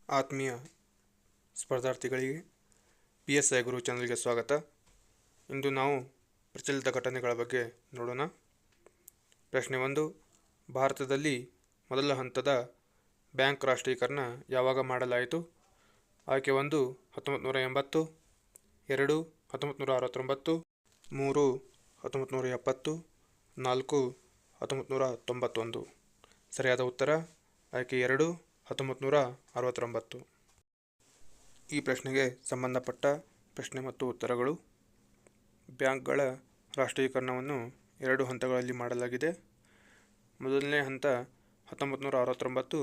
ಆತ್ಮೀಯ ಸ್ಪರ್ಧಾರ್ಥಿಗಳಿಗೆ PSI ಗುರು ಚಾನಲ್ಗೆ ಸ್ವಾಗತ. ಇಂದು ನಾವು ಪ್ರಚಲಿತ ಘಟನೆಗಳ ಬಗ್ಗೆ ನೋಡೋಣ. ಪ್ರಶ್ನೆ 1. ಭಾರತದಲ್ಲಿ ಮೊದಲ ಹಂತದ ಬ್ಯಾಂಕ್ ರಾಷ್ಟ್ರೀಕರಣ ಯಾವಾಗ ಮಾಡಲಾಯಿತು? ಆಯ್ಕೆ 1 1980, 2 1969, 3 1970, 4 1991. ಸರಿಯಾದ ಉತ್ತರ ಆಯ್ಕೆ 2 1969. ಈ ಪ್ರಶ್ನೆಗೆ ಸಂಬಂಧಪಟ್ಟ ಪ್ರಶ್ನೆ ಮತ್ತು ಉತ್ತರಗಳು. ಬ್ಯಾಂಕ್ಗಳ ರಾಷ್ಟ್ರೀಕರಣವನ್ನು 2 ಹಂತಗಳಲ್ಲಿ ಮಾಡಲಾಗಿದೆ. ಮೊದಲನೇ ಹಂತ 1969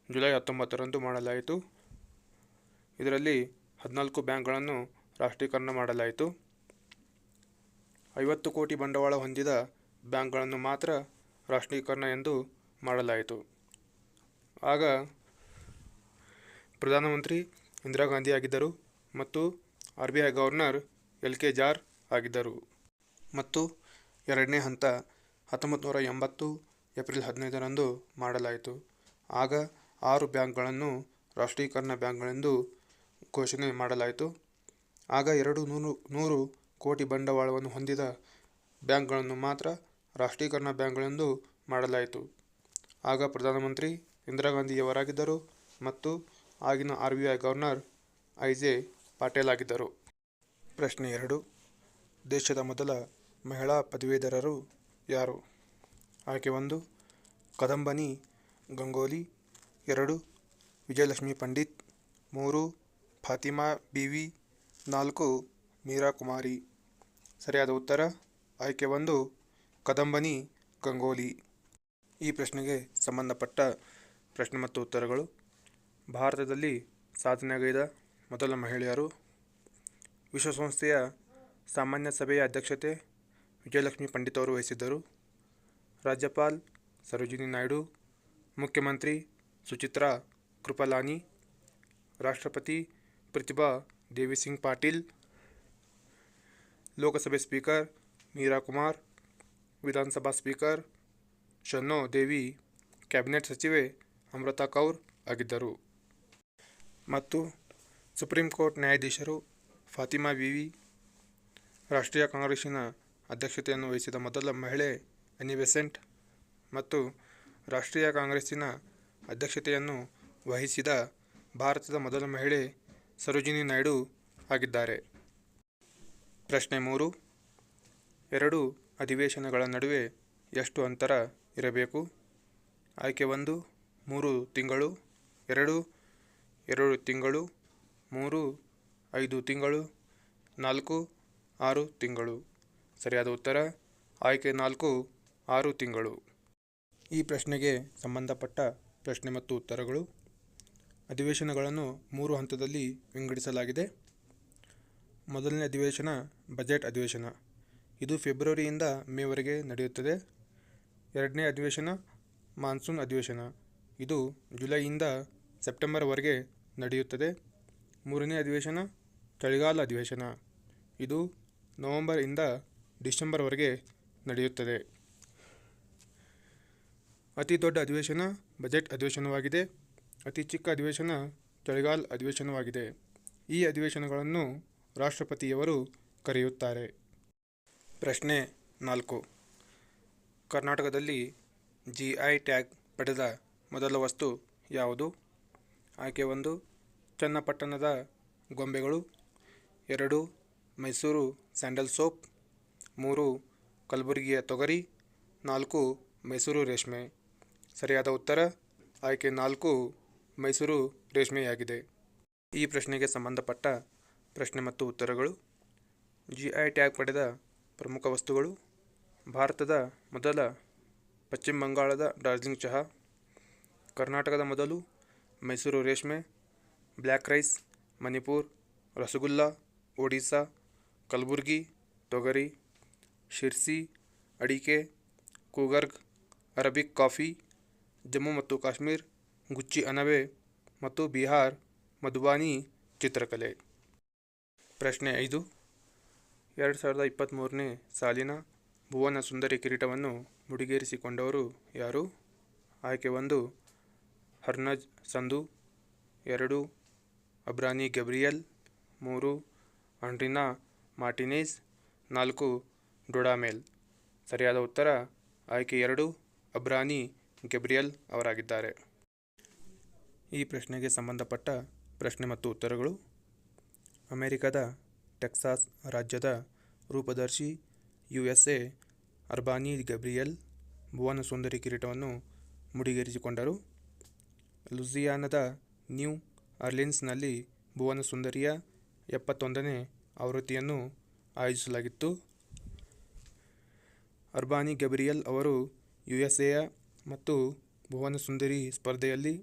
ಜುಲೈ 19ರಂದು ಮಾಡಲಾಯಿತು. ಇದರಲ್ಲಿ 14 ಬ್ಯಾಂಕ್ಗಳನ್ನು ರಾಷ್ಟ್ರೀಕರಣ ಮಾಡಲಾಯಿತು. 50 ಕೋಟಿ ಬಂಡವಾಳ ಹೊಂದಿದ ಬ್ಯಾಂಕ್ಗಳನ್ನು ಮಾತ್ರ ರಾಷ್ಟ್ರೀಕರಣ ಎಂದು ಮಾಡಲಾಯಿತು. ಆಗ ಪ್ರಧಾನಮಂತ್ರಿ ಇಂದಿರಾ ಗಾಂಧಿ ಆಗಿದ್ದರು ಮತ್ತು RBI ಗವರ್ನರ್ LK ಜಾರ್ ಆಗಿದ್ದರು. ಮತ್ತು ಎರಡನೇ ಹಂತ 1980 ಏಪ್ರಿಲ್ 15ರಂದು ಮಾಡಲಾಯಿತು. ಆಗ 6 ಬ್ಯಾಂಕ್ಗಳನ್ನು ರಾಷ್ಟ್ರೀಕರಣ ಬ್ಯಾಂಕ್ಗಳೆಂದು ಘೋಷಣೆ ಮಾಡಲಾಯಿತು. ಆಗ 100 ಕೋಟಿ ಬಂಡವಾಳವನ್ನು ಹೊಂದಿದ ಬ್ಯಾಂಕ್ಗಳನ್ನು ಮಾತ್ರ ರಾಷ್ಟ್ರೀಕರಣ ಬ್ಯಾಂಕ್ಗಳೆಂದು ಮಾಡಲಾಯಿತು. ಆಗ ಪ್ರಧಾನಮಂತ್ರಿ ಇಂದಿರಾ ಗಾಂಧಿಯವರಾಗಿದ್ದರು ಮತ್ತು ಆಗಿನ RBI ಗವರ್ನರ್ IJ ಪಾಟೇಲ್ ಆಗಿದ್ದರು. ಪ್ರಶ್ನೆ 2. ದೇಶದ ಮೊದಲ ಮಹಿಳಾ ಪದವೀಧರರು ಯಾರು? ಆಯ್ಕೆ 1 ಕದಂಬನಿ ಗಂಗೋಲಿ, 2 ವಿಜಯಲಕ್ಷ್ಮಿ ಪಂಡಿತ್, 3 ಫಾತಿಮಾ ಬೀವಿ, 4 ಮೀರಾ ಕುಮಾರಿ. ಸರಿಯಾದ ಉತ್ತರ ಆಯ್ಕೆ 1 ಕದಂಬನಿ ಗಂಗೋಲಿ. ಈ ಪ್ರಶ್ನೆಗೆ ಸಂಬಂಧಪಟ್ಟ ಪ್ರಶ್ನೆ ಮತ್ತು ಉತ್ತರಗಳು. ಭಾರತದಲ್ಲಿ ಸಾಧನೆಗೈದ ಮೊದಲ ಮಹಿಳೆಯರು. ವಿಶ್ವಸಂಸ್ಥೆಯ ಸಾಮಾನ್ಯ ಸಭೆಯ ಅಧ್ಯಕ್ಷತೆ ವಿಜಯಲಕ್ಷ್ಮಿ ಪಂಡಿತ್ ಅವರು ವಹಿಸಿದ್ದರು. ರಾಜ್ಯಪಾಲ್ ಸರೋಜಿನಿ ನಾಯ್ಡು, ಮುಖ್ಯಮಂತ್ರಿ ಸುಚಿತ್ರಾ ಕೃಪಲಾನಿ, ರಾಷ್ಟ್ರಪತಿ ಪ್ರತಿಭಾ ದೇವಿ ಸಿಂಗ್ ಪಾಟೀಲ್, ಲೋಕಸಭೆ ಸ್ಪೀಕರ್ ಮೀರಾ ಕುಮಾರ್, ವಿಧಾನಸಭಾ ಸ್ಪೀಕರ್ ಶನ್ನೋ ದೇವಿ, ಕ್ಯಾಬಿನೆಟ್ ಸಚಿವೆ ಅಮೃತಾ ಕೌರ್ ಆಗಿದ್ದರು. ಮತ್ತು ಸುಪ್ರೀಂ ಕೋರ್ಟ್ ನ್ಯಾಯಾಧೀಶರು ಫಾತಿಮಾ ಬೀವಿ. ರಾಷ್ಟ್ರೀಯ ಕಾಂಗ್ರೆಸ್ಸಿನ ಅಧ್ಯಕ್ಷತೆಯನ್ನು ವಹಿಸಿದ ಮೊದಲ ಮಹಿಳೆ ಅನಿ ಬೆಸೆಂಟ್ ಮತ್ತು ರಾಷ್ಟ್ರೀಯ ಕಾಂಗ್ರೆಸ್ಸಿನ ಅಧ್ಯಕ್ಷತೆಯನ್ನು ವಹಿಸಿದ ಭಾರತದ ಮೊದಲ ಮಹಿಳೆ ಸರೋಜಿನಿ ನಾಯ್ಡು ಆಗಿದ್ದಾರೆ. ಪ್ರಶ್ನೆ 3. 2 ಅಧಿವೇಶನಗಳ ನಡುವೆ ಎಷ್ಟು ಅಂತರ ಇರಬೇಕು? ಆಯ್ಕೆ 1 3 ತಿಂಗಳು, 2 2 ತಿಂಗಳು, 3 5 ತಿಂಗಳು, 4 6 ತಿಂಗಳು. ಸರಿಯಾದ ಉತ್ತರ ಆಯ್ಕೆ 4 6 ತಿಂಗಳು. ಈ ಪ್ರಶ್ನೆಗೆ ಸಂಬಂಧಪಟ್ಟ ಪ್ರಶ್ನೆ ಮತ್ತು ಉತ್ತರಗಳು. ಅಧಿವೇಶನಗಳನ್ನು 3 ಹಂತದಲ್ಲಿ ವಿಂಗಡಿಸಲಾಗಿದೆ. ಮೊದಲನೇ ಅಧಿವೇಶನ ಬಜೆಟ್ ಅಧಿವೇಶನ. ಇದು ಫೆಬ್ರವರಿಯಿಂದ ಮೇವರೆಗೆ ನಡೆಯುತ್ತದೆ. ಎರಡನೇ ಅಧಿವೇಶನ ಮಾನ್ಸೂನ್ ಅಧಿವೇಶನ. ಇದು ಜುಲೈಯಿಂದ ಸೆಪ್ಟೆಂಬರ್ವರೆಗೆ ನಡೆಯುತ್ತದೆ. ಮೂರನೇ ಅಧಿವೇಶನ ಚಳಿಗಾಲ ಅಧಿವೇಶನ. ಇದು ನವೆಂಬರ್ ಇಂದ ಡಿಸೆಂಬರ್ವರೆಗೆ ನಡೆಯುತ್ತದೆ. ಅತಿ ದೊಡ್ಡ ಅಧಿವೇಶನ ಬಜೆಟ್ ಅಧಿವೇಶನವಾಗಿದೆ. ಅತಿ ಚಿಕ್ಕ ಅಧಿವೇಶನ ಚಳಿಗಾಲ ಅಧಿವೇಶನವಾಗಿದೆ. ಈ ಅಧಿವೇಶನಗಳನ್ನು ರಾಷ್ಟ್ರಪತಿಯವರು ಕರೆಯುತ್ತಾರೆ. ಪ್ರಶ್ನೆ 4. ಕರ್ನಾಟಕದಲ್ಲಿ GI ಟ್ಯಾಗ್ ಪಡೆದ ಮೊದಲ ವಸ್ತು ಯಾವುದು? ಆಯ್ಕೆ 1 ಚನ್ನಪಟ್ಟಣದ ಗೊಂಬೆಗಳು, 2 ಮೈಸೂರು ಸ್ಯಾಂಡಲ್ ಸೋಪ್, 3 ಕಲಬುರಗಿಯ ತೊಗರಿ, 4 ಮೈಸೂರು ರೇಷ್ಮೆ. ಸರಿಯಾದ ಉತ್ತರ ಆಯ್ಕೆ 4 ಮೈಸೂರು ರೇಷ್ಮೆಯಾಗಿದೆ. ಈ ಪ್ರಶ್ನೆಗೆ ಸಂಬಂಧಪಟ್ಟ ಪ್ರಶ್ನೆ ಮತ್ತು ಉತ್ತರಗಳು. GI ಟ್ಯಾಗ್ ಪಡೆದ ಪ್ರಮುಖ ವಸ್ತುಗಳು. ಭಾರತದ ಮೊದಲ ಪಶ್ಚಿಮ ಬಂಗಾಳದ ಡಾರ್ಜಿಲಿಂಗ್ ಚಹಾ, ಕರ್ನಾಟಕದ ಮೊದಲು ಮೈಸೂರು ರೇಷ್ಮೆ, ಬ್ಲ್ಯಾಕ್ ರೈಸ್ ಮಣಿಪುರ್, ರಸಗುಲ್ಲಾ ಒಡಿಸ್ಸಾ, ಕಲಬುರ್ಗಿ ತೊಗರಿ, ಶಿರ್ಸಿ ಅಡಿಕೆ, ಕೂಗರ್ಗ್ ಅರಬಿಕ್ ಕಾಫಿ, ಜಮ್ಮು ಮತ್ತು ಕಾಶ್ಮೀರ್ ಗುಚ್ಚಿ ಅಣಬೆ ಮತ್ತು ಬಿಹಾರ್ ಮಧುಬಾನಿ ಚಿತ್ರಕಲೆ. ಪ್ರಶ್ನೆ 5. 2023ನೇ ಸಾಲಿನ ಭುವನ ಸುಂದರಿ ಕಿರೀಟವನ್ನು ಮುಡಿಗೇರಿಸಿಕೊಂಡವರು ಯಾರು? ಆಯ್ಕೆ 1 ಹರ್ನಜ್ ಸಂಧು, 2 ಅಬ್ರಾನಿ ಗ್ಯಾಬ್ರಿಯಲ್, 3 ಆಂಡ್ರಿನಾ ಮಾರ್ಟಿನೆಜ್, 4 ಡೊಡಾಮೆಲ್. ಸರಿಯಾದ ಉತ್ತರ ಆಯ್ಕೆ 2 ಅಬ್ರಾನಿ ಗ್ಯಾಬ್ರಿಯಲ್ ಅವರಾಗಿದ್ದಾರೆ. ಈ ಪ್ರಶ್ನೆಗೆ ಸಂಬಂಧಪಟ್ಟ ಪ್ರಶ್ನೆ ಮತ್ತು ಉತ್ತರಗಳು. ಅಮೆರಿಕದ ಟೆಕ್ಸಾಸ್ ರಾಜ್ಯದ ರೂಪದರ್ಶಿ USA ಅರ್ಬಾನಿ ಗ್ಯಾಬ್ರಿಯಲ್ ಭುವನ ಸುಂದರಿ ಕಿರೀಟವನ್ನು ಮುಡಿಗೇರಿಸಿಕೊಂಡರು. ಲೂಸಿಯಾನದ ನ್ಯೂ ಆರ್ಲಿನ್ಸ್ನಲ್ಲಿ ಭುವನ ಸುಂದರಿಯ 71ನೇ ಆವೃತ್ತಿಯನ್ನು ಆಯೋಜಿಸಲಾಗಿತ್ತು. ಅರ್ಬಾನಿ ಗ್ಯಾಬ್ರಿಯಲ್ ಅವರು USA ಮತ್ತು ಭುವನ ಸುಂದರಿ ಸ್ಪರ್ಧೆಯಲ್ಲಿ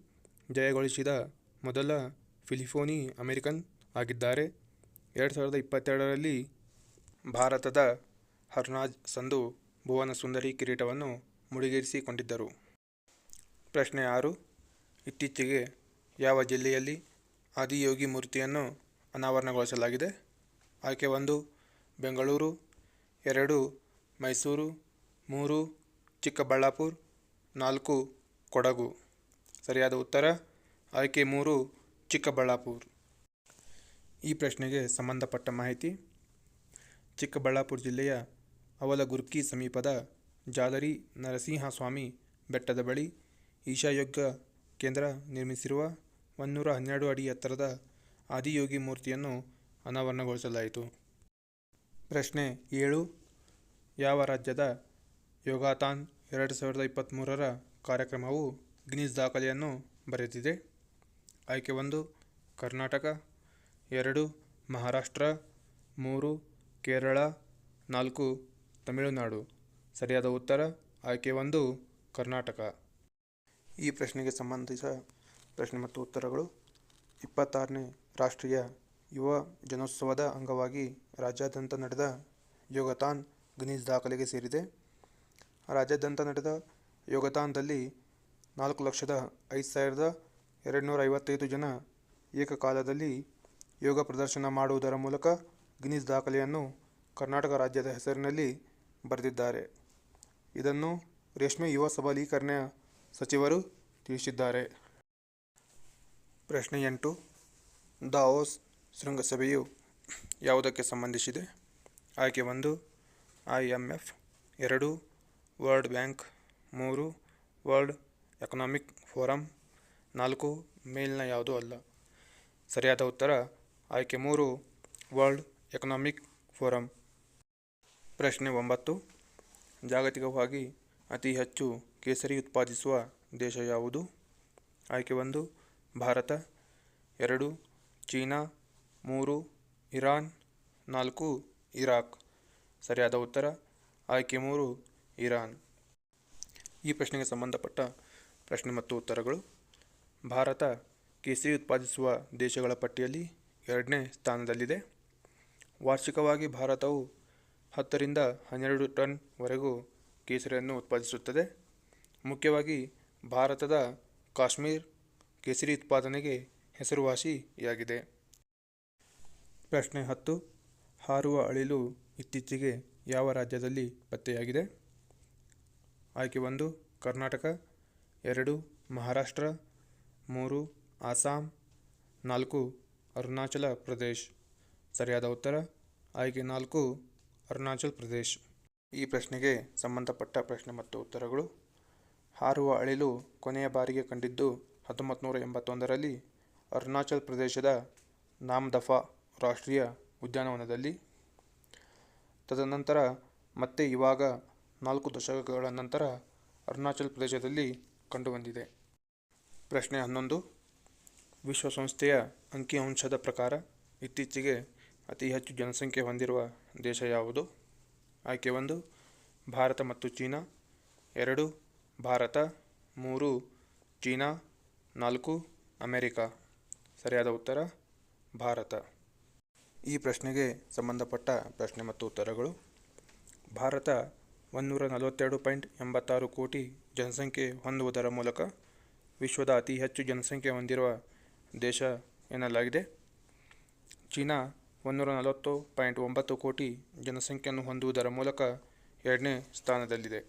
ಜಯಗಳಿಸಿದ ಮೊದಲ ಫಿಲಿಪೀನಿ ಅಮೆರಿಕನ್ ಆಗಿದ್ದಾರೆ. 2022ರಲ್ಲಿ ಭಾರತದ ಹರ್ನಾಜ್ ಸಂಧು ಭುವನ ಸುಂದರಿ ಕಿರೀಟವನ್ನು ಮುಡಿಗೇರಿಸಿಕೊಂಡಿದ್ದರು. ಪ್ರಶ್ನೆ 6. ಇತ್ತೀಚೆಗೆ ಯಾವ ಜಿಲ್ಲೆಯಲ್ಲಿ ಆದಿಯೋಗಿ ಮೂರ್ತಿಯನ್ನು ಅನಾವರಣಗೊಳಿಸಲಾಗಿದೆ? ಆಯ್ಕೆ 1 ಬೆಂಗಳೂರು, 2 ಮೈಸೂರು, 3 ಚಿಕ್ಕಬಳ್ಳಾಪುರ, 4 ಕೊಡಗು. ಸರಿಯಾದ ಉತ್ತರ ಆಯ್ಕೆ 3 ಚಿಕ್ಕಬಳ್ಳಾಪುರ. ಈ ಪ್ರಶ್ನೆಗೆ ಸಂಬಂಧಪಟ್ಟ ಮಾಹಿತಿ. ಚಿಕ್ಕಬಳ್ಳಾಪುರ ಜಿಲ್ಲೆಯ ಅವಲಗುರ್ಕಿ ಸಮೀಪದ ಜಾಲರಿ ನರಸಿಂಹಸ್ವಾಮಿ ಬೆಟ್ಟದ ಬಳಿ ಈಶಾಯೋಗ ಕೇಂದ್ರ ನಿರ್ಮಿಸಿರುವ 112 ಅಡಿ ಎತ್ತರದ ಆದಿಯೋಗಿ ಮೂರ್ತಿಯನ್ನು ಅನಾವರಣಗೊಳಿಸಲಾಯಿತು. ಪ್ರಶ್ನೆ 7. ಯಾವ ರಾಜ್ಯದ ಯೋಗಾಥಾನ್ 2023ರ ಕಾರ್ಯಕ್ರಮವು ಗಿನ್ನಿಸ್ ದಾಖಲೆಯನ್ನು ಬರೆದಿದೆ? ಆಯ್ಕೆ 1 ಕರ್ನಾಟಕ, 2 ಮಹಾರಾಷ್ಟ್ರ, 3 ಕೇರಳ, 4 ತಮಿಳುನಾಡು. ಸರಿಯಾದ ಉತ್ತರ ಆಯ್ಕೆ 1 ಕರ್ನಾಟಕ. ಈ ಪ್ರಶ್ನೆಗೆ ಸಂಬಂಧಿಸಿದ ಪ್ರಶ್ನೆ ಮತ್ತು ಉತ್ತರಗಳು. 26ನೇ ರಾಷ್ಟ್ರೀಯ ಯುವ ಜನೋತ್ಸವದ ಅಂಗವಾಗಿ ರಾಜ್ಯಾದ್ಯಂತ ನಡೆದ ಯೋಗಾಥಾನ್ ಗಿನ್ನಿಸ್ ದಾಖಲೆಗೆ ಸೇರಿದೆ. ರಾಜ್ಯಾದ್ಯಂತ ನಡೆದ ಯೋಗಾಥಾನ್ದಲ್ಲಿ 4,05,255 ಜನ ಏಕಕಾಲದಲ್ಲಿ ಯೋಗ ಪ್ರದರ್ಶನ ಮಾಡುವುದರ ಮೂಲಕ ಗಿನ್ನಿಸ್ ದಾಖಲೆಯನ್ನು ಕರ್ನಾಟಕ ರಾಜ್ಯದ ಹೆಸರಿನಲ್ಲಿ ಬರೆದಿದ್ದಾರೆ. ಇದನ್ನು ರೇಷ್ಮೆ ಯುವ ಸಬಲೀಕರಣ ಸಚಿವರು ತಿಳಿಸಿದ್ದಾರೆ. ಪ್ರಶ್ನೆ 8. ದಾವೋಸ್ ಶೃಂಗಸಭೆಯು ಯಾವುದಕ್ಕೆ ಸಂಬಂಧಿಸಿದೆ? ಆಯ್ಕೆ 1 IMF, 2 world bank, 3 world economic forum, 4 ಮೇಲಿನ ಯಾವುದೂ ಅಲ್ಲ. ಸರಿಯಾದ ಉತ್ತರ ಆಯ್ಕೆ 3 ವರ್ಲ್ಡ್ ಎಕನಾಮಿಕ್ ಫೋರಂ. ಪ್ರಶ್ನೆ 9. ಜಾಗತಿಕವಾಗಿ ಅತಿ ಹೆಚ್ಚು ಕೇಸರಿ ಉತ್ಪಾದಿಸುವ ದೇಶ ಯಾವುದು? ಆಯ್ಕೆ 1 ಭಾರತ, 2 ಚೀನಾ, 3 ಇರಾನ್, 4 ಇರಾಕ್. ಸರಿಯಾದ ಉತ್ತರ ಆಯ್ಕೆ 3 ಇರಾನ್. ಈ ಪ್ರಶ್ನೆಗೆ ಸಂಬಂಧಪಟ್ಟ ಪ್ರಶ್ನೆ ಮತ್ತು ಉತ್ತರಗಳು. ಭಾರತ ಕೇಸರಿ ಉತ್ಪಾದಿಸುವ ದೇಶಗಳ ಪಟ್ಟಿಯಲ್ಲಿ 2ನೇ ಸ್ಥಾನದಲ್ಲಿದೆ. ವಾರ್ಷಿಕವಾಗಿ ಭಾರತವು 10 ರಿಂದ 12 ಟನ್ ವರೆಗೂ ಕೇಸರಿಯನ್ನು ಉತ್ಪಾದಿಸುತ್ತದೆ. ಮುಖ್ಯವಾಗಿ ಭಾರತದ ಕಾಶ್ಮೀರ ಕೇಸರಿ ಉತ್ಪಾದನೆಗೆ ಹೆಸರುವಾಸಿಯಾಗಿದೆ. ಪ್ರಶ್ನೆ 10. ಹಾರುವ ಅಳಿಲು ಇತ್ತೀಚೆಗೆ ಯಾವ ರಾಜ್ಯದಲ್ಲಿ ಪತ್ತೆಯಾಗಿದೆ? ಆಯ್ಕೆ 1 ಕರ್ನಾಟಕ, 2 ಮಹಾರಾಷ್ಟ್ರ, 3 ಅಸ್ಸಾಂ, 4 ಅರುಣಾಚಲ ಪ್ರದೇಶ್. ಸರಿಯಾದ ಉತ್ತರ ಆಯ್ಕೆ 4 ಅರುಣಾಚಲ ಪ್ರದೇಶ್. ಈ ಪ್ರಶ್ನೆಗೆ ಸಂಬಂಧಪಟ್ಟ ಪ್ರಶ್ನೆ ಮತ್ತು ಉತ್ತರಗಳು. ಹಾರುವ ಅಳಿಲು ಕೊನೆಯ ಬಾರಿಗೆ ಕಂಡಿದ್ದು 1981ರಲ್ಲಿ ಅರುಣಾಚಲ ಪ್ರದೇಶದ ನಾಮದಫಾ ರಾಷ್ಟ್ರೀಯ ಉದ್ಯಾನವನದಲ್ಲಿ. ತದನಂತರ ಮತ್ತೆ ಇವಾಗ 4 ದಶಕಗಳ ನಂತರ ಅರುಣಾಚಲ ಪ್ರದೇಶದಲ್ಲಿ ಕಂಡುಬಂದಿದೆ. ಪ್ರಶ್ನೆ 11. ವಿಶ್ವಸಂಸ್ಥೆಯ ಅಂಕಿಅಂಶದ ಪ್ರಕಾರ ಇತ್ತೀಚೆಗೆ ಅತಿ ಹೆಚ್ಚು ಜನಸಂಖ್ಯೆ ಹೊಂದಿರುವ ದೇಶ ಯಾವುದು? ಆಯ್ಕೆ 1 ಭಾರತ ಮತ್ತು ಚೀನಾ, 2 ಭಾರತ, 3 ಚೀನಾ, 4 ಅಮೆರಿಕ. ಸರಿಯಾದ ಉತ್ತರ ಭಾರತ. ಈ ಪ್ರಶ್ನೆಗೆ ಸಂಬಂಧಪಟ್ಟ ಪ್ರಶ್ನೆ ಮತ್ತು ಉತ್ತರಗಳು. ಭಾರತ 142.86 ಕೋಟಿ ಜನಸಂಖ್ಯೆ ಹೊಂದುವುದರ ಮೂಲಕ ವಿಶ್ವದ ಅತಿ ಹೆಚ್ಚು ಜನಸಂಖ್ಯೆ ಹೊಂದಿರುವ ದೇಶ ಎನ್ನಲಾಗಿದೆ. ಚೀನಾ 140.9 ಕೋಟಿ ಜನಸಂಖ್ಯೆಯನ್ನು ಹೊಂದುವುದರ ಮೂಲಕ 2ನೇ ಸ್ಥಾನದಲ್ಲಿದೆ.